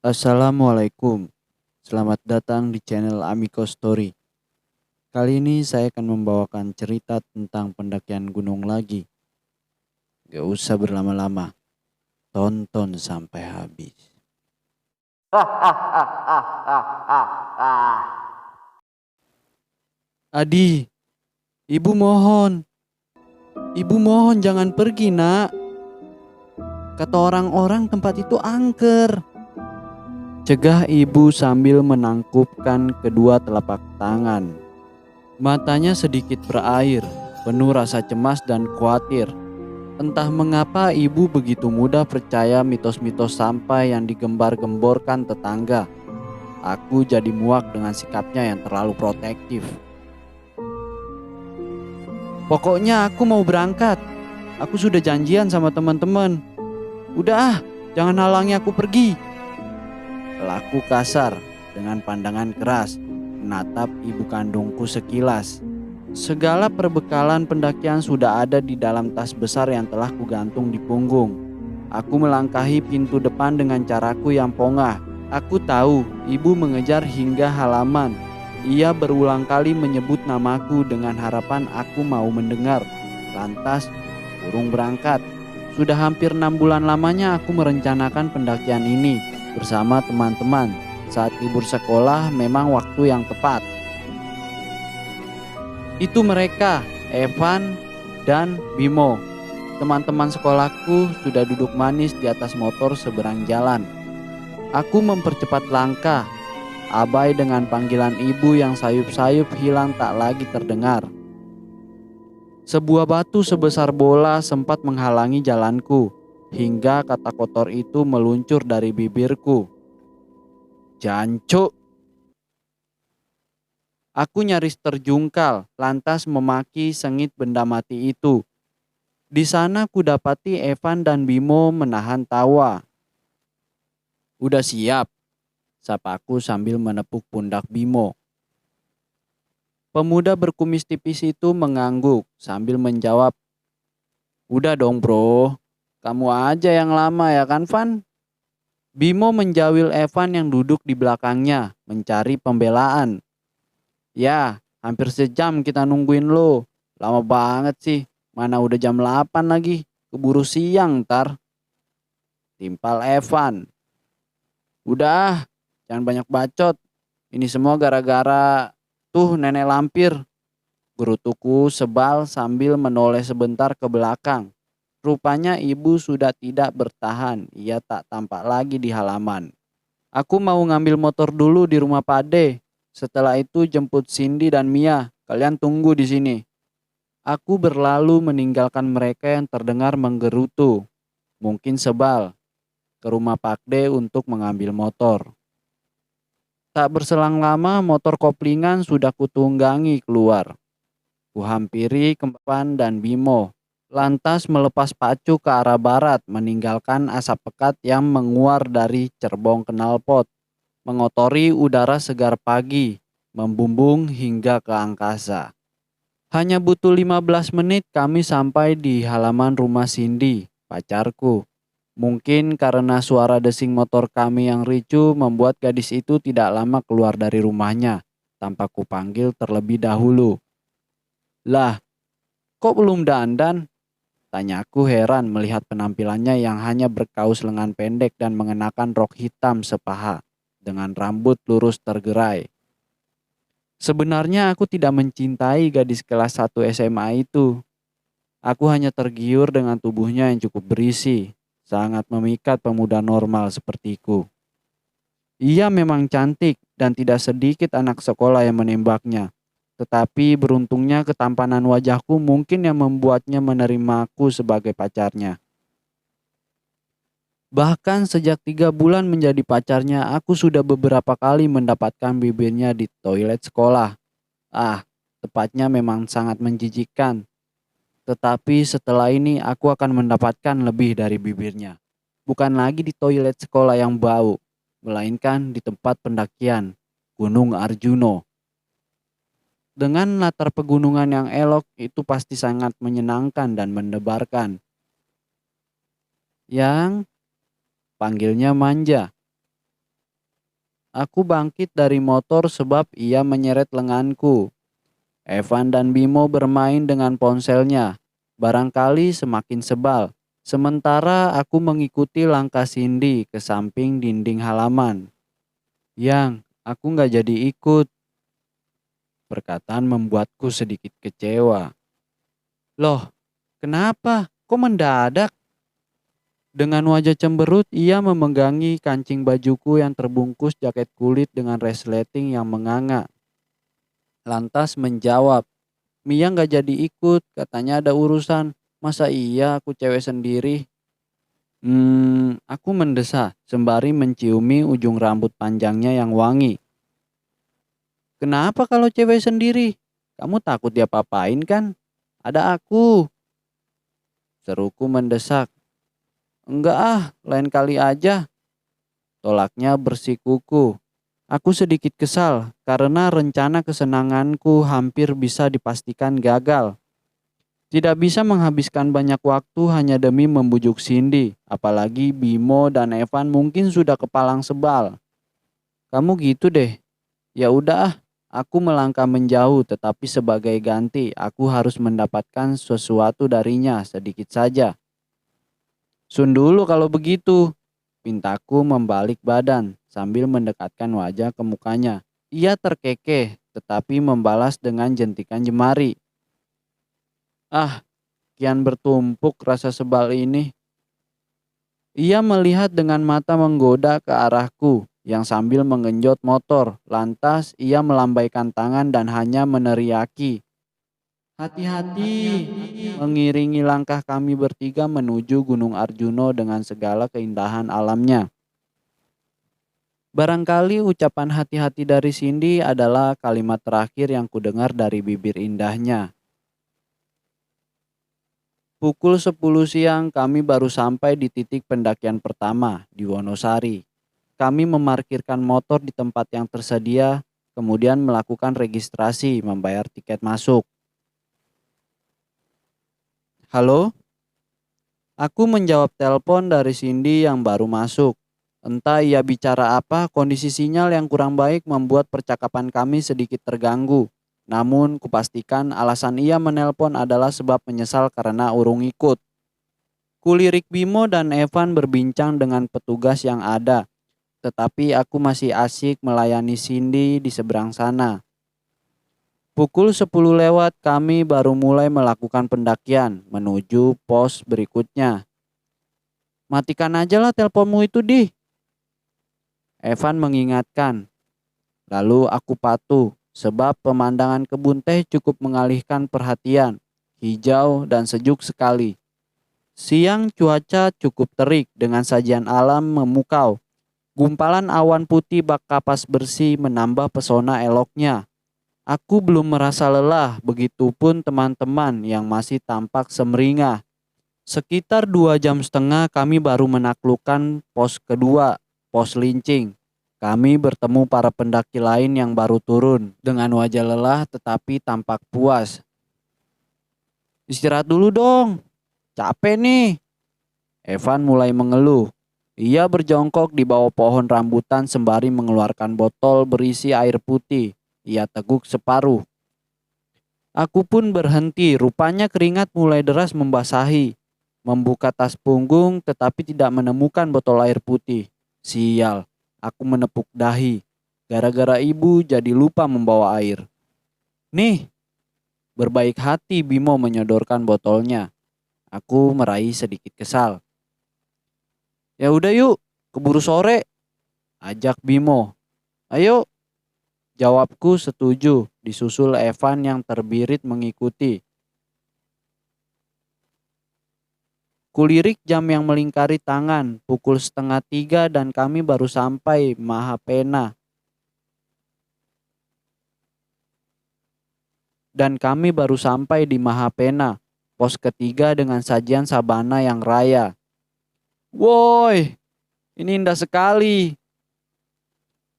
Assalamualaikum, selamat datang di channel Amiko Story. Kali ini saya akan membawakan cerita tentang pendakian gunung lagi. Gak usah berlama-lama, tonton sampai habis. Adi, ibu mohon jangan pergi nak. Kata orang-orang tempat itu angker. Cegah ibu sambil menangkupkan kedua telapak tangan. Matanya sedikit berair, penuh rasa cemas dan khawatir. Entah mengapa ibu begitu mudah percaya mitos-mitos sampai yang digembar-gemborkan tetangga. Aku jadi muak dengan sikapnya yang terlalu protektif. Pokoknya aku mau berangkat. Aku sudah janjian sama teman-teman. Udah jangan halangi aku pergi. Laku kasar dengan pandangan keras menatap ibu kandungku sekilas. Segala perbekalan pendakian sudah ada di dalam tas besar yang telah kugantung di punggung. Aku melangkahi pintu depan dengan caraku yang pongah. Aku tahu ibu mengejar hingga halaman. Ia berulang kali menyebut namaku dengan harapan aku mau mendengar. Lantas, burung berangkat. Sudah hampir 6 bulan lamanya aku merencanakan pendakian ini bersama teman-teman. Saat libur sekolah memang waktu yang tepat. Itu mereka, Evan dan Bimo. Teman-teman sekolahku sudah duduk manis di atas motor seberang jalan. Aku mempercepat langkah, abai dengan panggilan ibu yang sayup-sayup hilang tak lagi terdengar. Sebuah batu sebesar bola sempat menghalangi jalanku, hingga kata kotor itu meluncur dari bibirku. Jancuk! Aku nyaris terjungkal, lantas memaki sengit benda mati itu. Di sana kudapati Evan dan Bimo menahan tawa. Udah siap? Sapaku sambil menepuk pundak Bimo. Pemuda berkumis tipis itu mengangguk sambil menjawab, udah dong bro, kamu aja yang lama ya kan Van? Bimo menjawil Evan yang duduk di belakangnya, mencari pembelaan. Ya, hampir sejam kita nungguin lo. Lama banget sih. Mana udah jam 8 lagi. Keburu siang ntar. Timpal Evan. Udah, jangan banyak bacot. Ini semua gara-gara tuh nenek lampir. Gerutuku sebal sambil menoleh sebentar ke belakang. Rupanya ibu sudah tidak bertahan. Ia tak tampak lagi di halaman. Aku mau ngambil motor dulu di rumah Pade. Setelah itu jemput Cindy dan Mia. Kalian tunggu di sini. Aku berlalu meninggalkan mereka yang terdengar menggerutu. Mungkin sebal. Ke rumah Pakde untuk mengambil motor. Tak berselang lama motor koplingan sudah kutunggangi keluar. Kuhampiri Kempan dan Bimo. Lantas melepas pacu ke arah barat meninggalkan asap pekat yang menguar dari cerbong knalpot. Mengotori udara segar pagi, membumbung hingga ke angkasa. Hanya butuh 15 menit kami sampai di halaman rumah Cindy, pacarku. Mungkin karena suara desing motor kami yang ricuh membuat gadis itu tidak lama keluar dari rumahnya, tanpa kupanggil terlebih dahulu. Lah, kok belum dandan? Tanyaku heran melihat penampilannya yang hanya berkaus lengan pendek dan mengenakan rok hitam sepaha dengan rambut lurus tergerai. Sebenarnya aku tidak mencintai gadis kelas 1 SMA itu. Aku hanya tergiur dengan tubuhnya yang cukup berisi, sangat memikat pemuda normal sepertiku. Ia memang cantik dan tidak sedikit anak sekolah yang menembaknya. Tetapi beruntungnya ketampanan wajahku mungkin yang membuatnya menerimaku sebagai pacarnya. Bahkan sejak 3 bulan menjadi pacarnya, aku sudah beberapa kali mendapatkan bibirnya di toilet sekolah. Tepatnya memang sangat menjijikkan. Tetapi setelah ini aku akan mendapatkan lebih dari bibirnya. Bukan lagi di toilet sekolah yang bau, melainkan di tempat pendakian, Gunung Arjuno. Dengan latar pegunungan yang elok, itu pasti sangat menyenangkan dan mendebarkan. Yang panggilnya manja. Aku bangkit dari motor sebab ia menyeret lenganku. Evan dan Bimo bermain dengan ponselnya. Barangkali semakin sebal. Sementara aku mengikuti langkah Cindy ke samping dinding halaman. Yang, aku nggak jadi ikut. Perkataan membuatku sedikit kecewa. Loh, kenapa? Kok mendadak? Dengan wajah cemberut, ia memegangi kancing bajuku yang terbungkus jaket kulit dengan resleting yang menganga. Lantas menjawab, Mia nggak jadi ikut, katanya ada urusan. Masa iya aku cewek sendiri? Aku mendesah sembari menciumi ujung rambut panjangnya yang wangi. Kenapa kalau cewek sendiri? Kamu takut diapa-apain kan? Ada aku, seruku mendesak. Enggak ah, lain kali aja. Tolaknya bersikuku. Aku sedikit kesal karena rencana kesenanganku hampir bisa dipastikan gagal. Tidak bisa menghabiskan banyak waktu hanya demi membujuk Cindy, apalagi Bimo dan Evan mungkin sudah kepalang sebal. Kamu gitu deh. Ya udah ah, aku melangkah menjauh tetapi sebagai ganti aku harus mendapatkan sesuatu darinya sedikit saja. Sun dulu kalau begitu, pintaku membalik badan sambil mendekatkan wajah ke mukanya. Ia terkekeh tetapi membalas dengan jentikan jemari. Ah, kian bertumpuk rasa sebal ini. Ia melihat dengan mata menggoda ke arahku yang sambil menggenjot motor. Lantas ia melambaikan tangan dan hanya meneriaki. Hati-hati, mengiringi langkah kami bertiga menuju Gunung Arjuno dengan segala keindahan alamnya. Barangkali ucapan hati-hati dari Cindy adalah kalimat terakhir yang kudengar dari bibir indahnya. Pukul 10 siang kami baru sampai di titik pendakian pertama di Wonosari. Kami memarkirkan motor di tempat yang tersedia, kemudian melakukan registrasi membayar tiket masuk. Halo? Aku menjawab telepon dari Cindy yang baru masuk. Entah ia bicara apa, kondisi sinyal yang kurang baik membuat percakapan kami sedikit terganggu. Namun kupastikan alasan ia menelpon adalah sebab menyesal karena urung ikut. Kulirik Bimo dan Evan berbincang dengan petugas yang ada. Tetapi aku masih asyik melayani Cindy di seberang sana. Pukul 10 lewat kami baru mulai melakukan pendakian menuju pos berikutnya. Matikan aja lah teleponmu itu di. Evan mengingatkan. Lalu aku patuh sebab pemandangan kebun teh cukup mengalihkan perhatian. Hijau dan sejuk sekali. Siang cuaca cukup terik dengan sajian alam memukau. Gumpalan awan putih bak kapas bersih menambah pesona eloknya. Aku belum merasa lelah, begitupun teman-teman yang masih tampak semeringah. Sekitar 2,5 jam kami baru menaklukkan pos kedua, pos Lincing. Kami bertemu para pendaki lain yang baru turun dengan wajah lelah tetapi tampak puas. Istirahat dulu dong, capek nih. Evan mulai mengeluh. Ia berjongkok di bawah pohon rambutan sembari mengeluarkan botol berisi air putih. Ia teguk separuh. Aku pun berhenti, rupanya keringat mulai deras membasahi. Membuka tas punggung tetapi tidak menemukan botol air putih. Sial, aku menepuk dahi. Gara-gara ibu jadi lupa membawa air. Nih, berbaik hati Bimo menyodorkan botolnya. Aku meraih sedikit kesal. Ya udah yuk, keburu sore, ajak Bimo. Ayo. Jawabku setuju, disusul Evan yang terbirit mengikuti. Kulirik jam yang melingkari tangan, pukul 2:30 dan kami baru sampai Mahapena. Di Mahapena, pos ketiga dengan sajian sabana yang raya. Woi, ini indah sekali.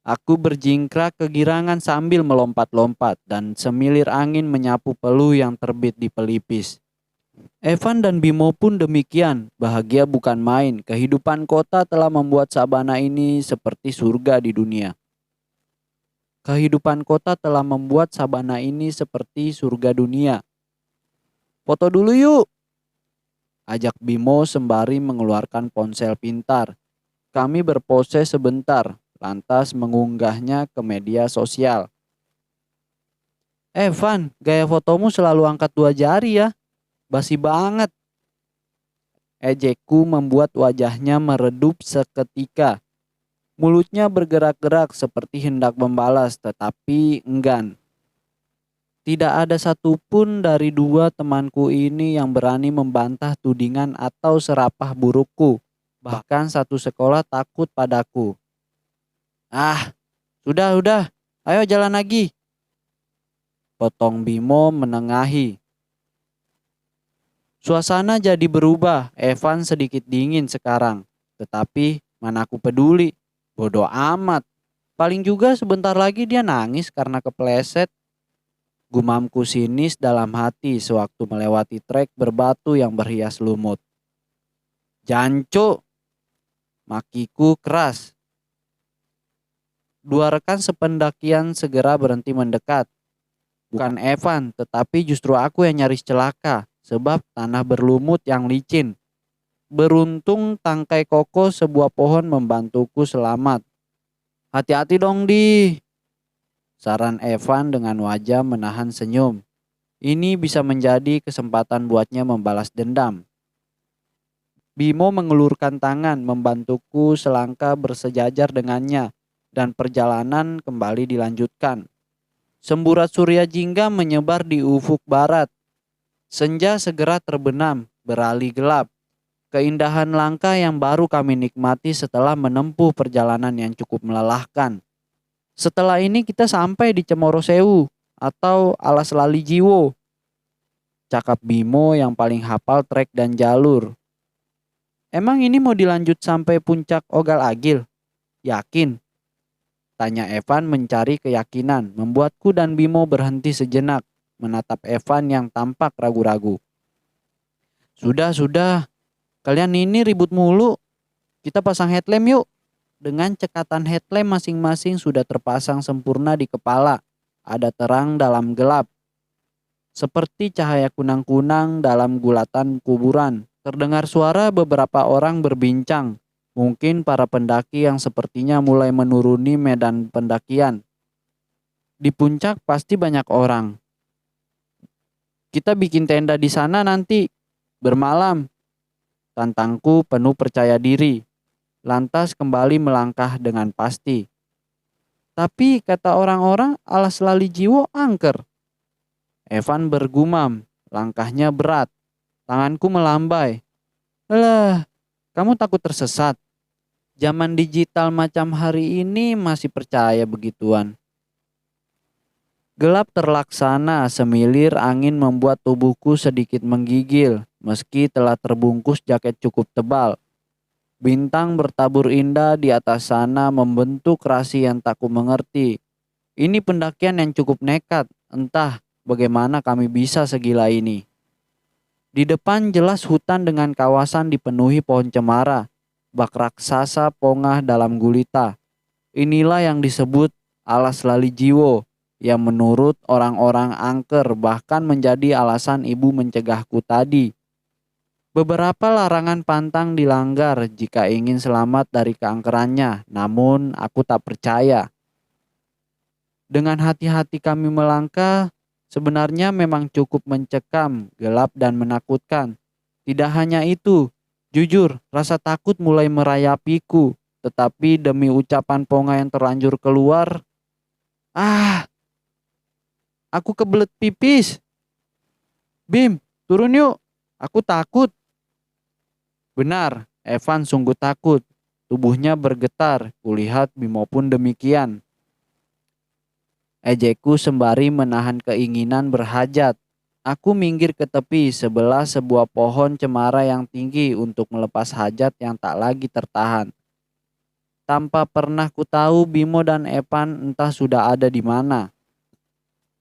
Aku berjingkrak kegirangan sambil melompat-lompat dan semilir angin menyapu peluh yang terbit di pelipis. Evan dan Bimo pun demikian, bahagia bukan main. Kehidupan kota telah membuat sabana ini seperti surga di dunia. Kehidupan kota telah membuat sabana ini seperti surga dunia. Foto dulu yuk, ajak Bimo sembari mengeluarkan ponsel pintar. Kami berpose sebentar, lantas mengunggahnya ke media sosial. Van, gaya fotomu selalu angkat 2 jari ya. Basi banget. Ejekku membuat wajahnya meredup seketika. Mulutnya bergerak-gerak seperti hendak membalas, tetapi enggan. Tidak ada satupun dari 2 temanku ini yang berani membantah tudingan atau serapah burukku. Bahkan satu sekolah takut padaku. Ah, sudah. Ayo jalan lagi. Potong Bimo menengahi. Suasana jadi berubah. Evan sedikit dingin sekarang. Tetapi mana aku peduli. Bodoh amat. Paling juga sebentar lagi dia nangis karena kepleset. Gumamku sinis dalam hati sewaktu melewati trek berbatu yang berhias lumut. Janco, makiku keras. 2 rekan sependakian segera berhenti mendekat. Bukan Evan, tetapi justru aku yang nyaris celaka sebab tanah berlumut yang licin. Beruntung tangkai kokoh sebuah pohon membantuku selamat. Hati-hati dong saran Evan dengan wajah menahan senyum. Ini bisa menjadi kesempatan buatnya membalas dendam. Bimo mengelurkan tangan membantuku selangkah bersejajar dengannya dan perjalanan kembali dilanjutkan. Semburat surya jingga menyebar di ufuk barat. Senja segera terbenam, beralih gelap. Keindahan langka yang baru kami nikmati setelah menempuh perjalanan yang cukup melelahkan. Setelah ini kita sampai di Cemoro Sewu atau Alas Lali Jiwo. Cakap Bimo yang paling hafal trek dan jalur. Emang ini mau dilanjut sampai puncak Ogal Agil? Yakin? Tanya Evan mencari keyakinan, membuatku dan Bimo berhenti sejenak, menatap Evan yang tampak ragu-ragu. Sudah, kalian ini ribut mulu. Kita pasang headlamp yuk. Dengan cekatan headlamp masing-masing sudah terpasang sempurna di kepala. Ada terang dalam gelap. Seperti cahaya kunang-kunang dalam gulatan kuburan. Terdengar suara beberapa orang berbincang. Mungkin para pendaki yang sepertinya mulai menuruni medan pendakian. Di puncak pasti banyak orang. Kita bikin tenda di sana nanti, bermalam. Tantangku penuh percaya diri. Lantas kembali melangkah dengan pasti. Tapi kata orang-orang Alas Lali Jiwo angker. Evan bergumam, langkahnya berat. Tanganku melambai. Alah, kamu takut tersesat? Zaman digital macam hari ini masih percaya begituan. Gelap terlaksana, semilir angin membuat tubuhku sedikit menggigil meski telah terbungkus jaket cukup tebal. Bintang bertabur indah di atas sana membentuk rasi yang tak ku mengerti. Ini pendakian yang cukup nekat, entah bagaimana kami bisa segila ini. Di depan jelas hutan dengan kawasan dipenuhi pohon cemara. Bak raksasa pongah dalam gulita. Inilah yang disebut Alas Lali Jiwo, yang menurut orang-orang angker bahkan menjadi alasan ibu mencegahku tadi. Beberapa larangan pantang dilanggar jika ingin selamat dari keangkerannya, namun aku tak percaya. Dengan hati-hati kami melangkah, sebenarnya memang cukup mencekam, gelap dan menakutkan. Tidak hanya itu, jujur, rasa takut mulai merayapiku, tetapi demi ucapan Ponga yang terlanjur keluar, aku kebelet pipis. Bim, turun yuk, aku takut. Benar, Evan sungguh takut. Tubuhnya bergetar, kulihat Bimo pun demikian. Ejekku sembari menahan keinginan berhajat. Aku minggir ke tepi sebelah sebuah pohon cemara yang tinggi untuk melepas hajat yang tak lagi tertahan. Tanpa pernah ku tahu Bimo dan Evan entah sudah ada di mana.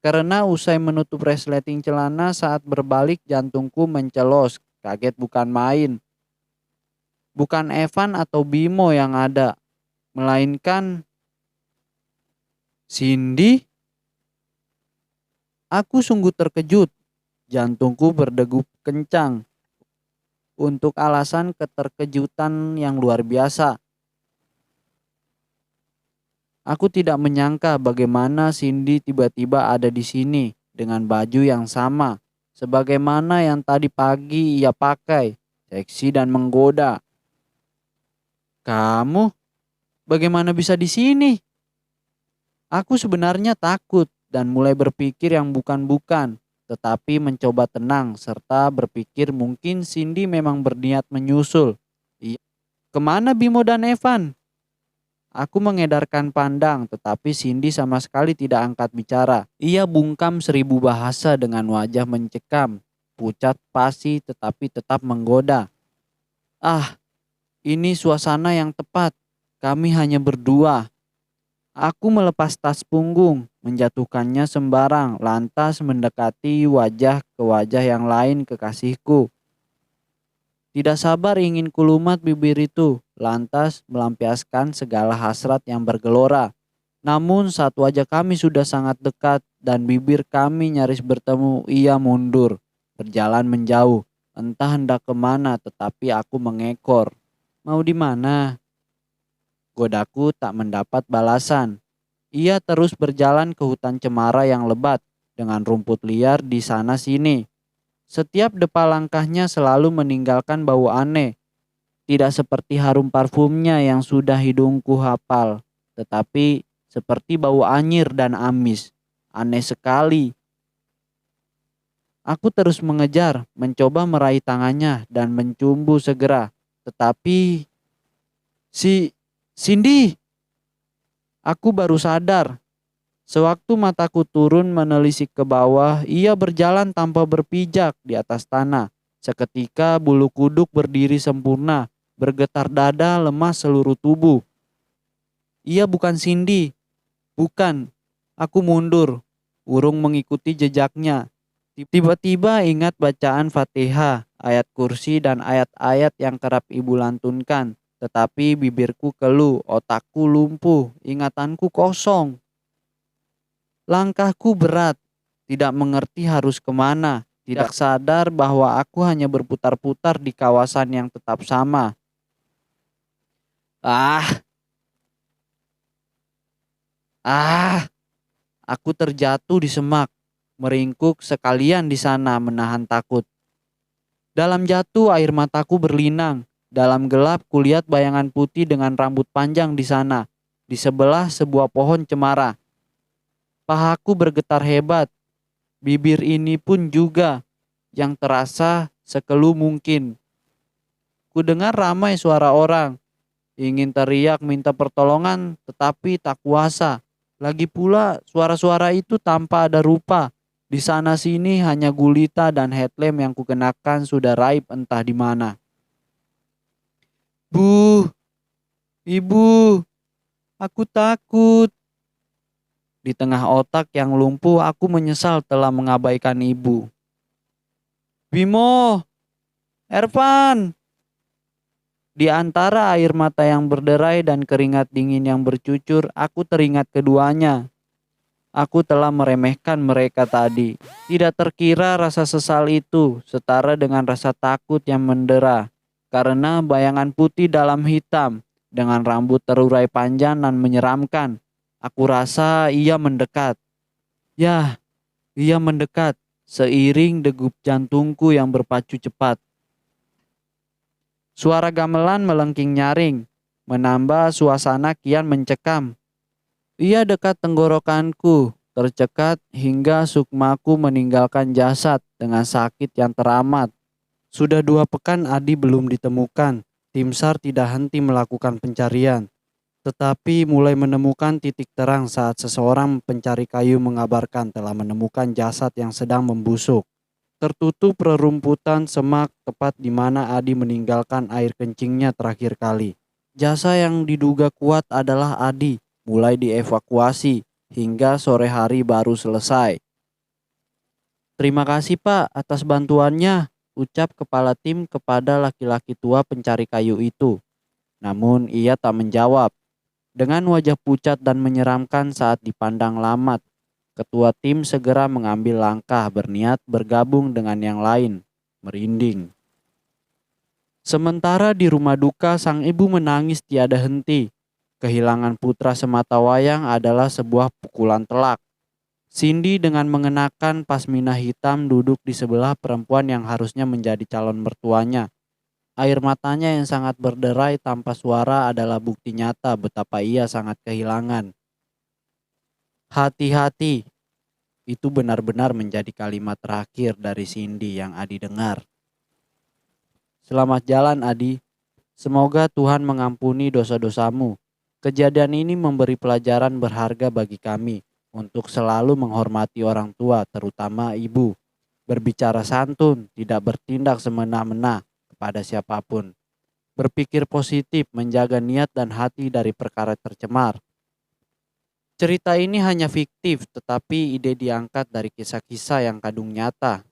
Karena usai menutup resleting celana saat berbalik jantungku mencelos, kaget bukan main. Bukan Evan atau Bimo yang ada, melainkan Cindy? Aku sungguh terkejut. Jantungku berdegup kencang untuk alasan keterkejutan yang luar biasa. Aku tidak menyangka bagaimana Cindy tiba-tiba ada di sini dengan baju yang sama sebagaimana yang tadi pagi ia pakai, seksi dan menggoda. Kamu bagaimana bisa di sini? Aku sebenarnya takut dan mulai berpikir yang bukan-bukan, tetapi mencoba tenang serta berpikir mungkin Cindy memang berniat menyusul. Iya. Kemana Bimo dan Evan? Aku mengedarkan pandang, tetapi Cindy sama sekali tidak angkat bicara. Ia bungkam 1000 bahasa dengan wajah mencekam, pucat pasi tetapi tetap menggoda. Ah, ini suasana yang tepat. Kami hanya berdua. Aku melepas tas punggung, menjatuhkannya sembarang, lantas mendekati wajah ke wajah yang lain kekasihku. Tidak sabar ingin kulumat bibir itu, lantas melampiaskan segala hasrat yang bergelora. Namun saat wajah kami sudah sangat dekat dan bibir kami nyaris bertemu, ia mundur, berjalan menjauh. Entah hendak kemana, tetapi aku mengekor. Mau di mana? Godaku tak mendapat balasan. Ia terus berjalan ke hutan cemara yang lebat dengan rumput liar di sana sini. Setiap depa langkahnya selalu meninggalkan bau aneh. Tidak seperti harum parfumnya yang sudah hidungku hafal, tetapi seperti bau anyir dan amis. Aneh sekali. Aku terus mengejar, mencoba meraih tangannya dan mencumbu segera. Tetapi si Cindy, aku baru sadar. Sewaktu mataku turun menelisik ke bawah, ia berjalan tanpa berpijak di atas tanah. Seketika bulu kuduk berdiri sempurna, bergetar dada, lemas seluruh tubuh. Ia bukan Cindy, bukan. Aku mundur, urung mengikuti jejaknya. Tiba-tiba ingat bacaan Fatihah, ayat kursi dan ayat-ayat yang kerap ibu lantunkan. Tetapi bibirku keluh, otakku lumpuh, ingatanku kosong. Langkahku berat, tidak mengerti harus kemana, tidak sadar bahwa aku hanya berputar-putar di kawasan yang tetap sama. Ah, ah, aku terjatuh di semak, meringkuk sekalian di sana menahan takut. Dalam jatuh air mataku berlinang, dalam gelap kulihat bayangan putih dengan rambut panjang di sana, di sebelah sebuah pohon cemara. Pahaku bergetar hebat, bibir ini pun juga yang terasa sekelu mungkin. Ku dengar ramai suara orang, ingin teriak minta pertolongan tetapi tak kuasa. Lagi pula suara-suara itu tanpa ada rupa. Di sana sini hanya gulita dan headlamp yang kukenakan sudah raib entah di mana. Bu, ibu, aku takut. Di tengah otak yang lumpuh aku menyesal telah mengabaikan ibu. Bimo, Ervan. Di antara air mata yang berderai dan keringat dingin yang bercucur, aku teringat keduanya. Aku telah meremehkan mereka tadi. Tidak terkira rasa sesal itu setara dengan rasa takut yang mendera. Karena bayangan putih dalam hitam dengan rambut terurai panjang dan menyeramkan. Aku rasa ia mendekat. Ya, ia mendekat seiring degup jantungku yang berpacu cepat. Suara gamelan melengking nyaring, menambah suasana kian mencekam. Ia dekat tenggorokanku, tercekat hingga sukmaku meninggalkan jasad dengan sakit yang teramat. Sudah 2 pekan Adi belum ditemukan. Tim SAR tidak henti melakukan pencarian. Tetapi mulai menemukan titik terang saat seseorang pencari kayu mengabarkan telah menemukan jasad yang sedang membusuk. Tertutup rerumputan semak tepat di mana Adi meninggalkan air kencingnya terakhir kali. Jasa yang diduga kuat adalah Adi mulai dievakuasi hingga sore hari baru selesai. Terima kasih Pak atas bantuannya, ucap kepala tim kepada laki-laki tua pencari kayu itu. Namun ia tak menjawab. Dengan wajah pucat dan menyeramkan saat dipandang Lamat, ketua tim segera mengambil langkah berniat bergabung dengan yang lain. Merinding. Sementara di rumah duka, sang ibu menangis tiada henti. Kehilangan putra sematawayang adalah sebuah pukulan telak. Cindy dengan mengenakan pasmina hitam duduk di sebelah perempuan yang harusnya menjadi calon mertuanya. Air matanya yang sangat berderai tanpa suara adalah bukti nyata betapa ia sangat kehilangan. Hati-hati, itu benar-benar menjadi kalimat terakhir dari Cindy yang Adi dengar. Selamat jalan Adi, semoga Tuhan mengampuni dosa-dosamu. Kejadian ini memberi pelajaran berharga bagi kami untuk selalu menghormati orang tua, terutama ibu. Berbicara santun, tidak bertindak semena-mena kepada siapapun. Berpikir positif, menjaga niat dan hati dari perkara tercemar. Cerita ini hanya fiktif, tetapi ide diangkat dari kisah-kisah yang kadung nyata.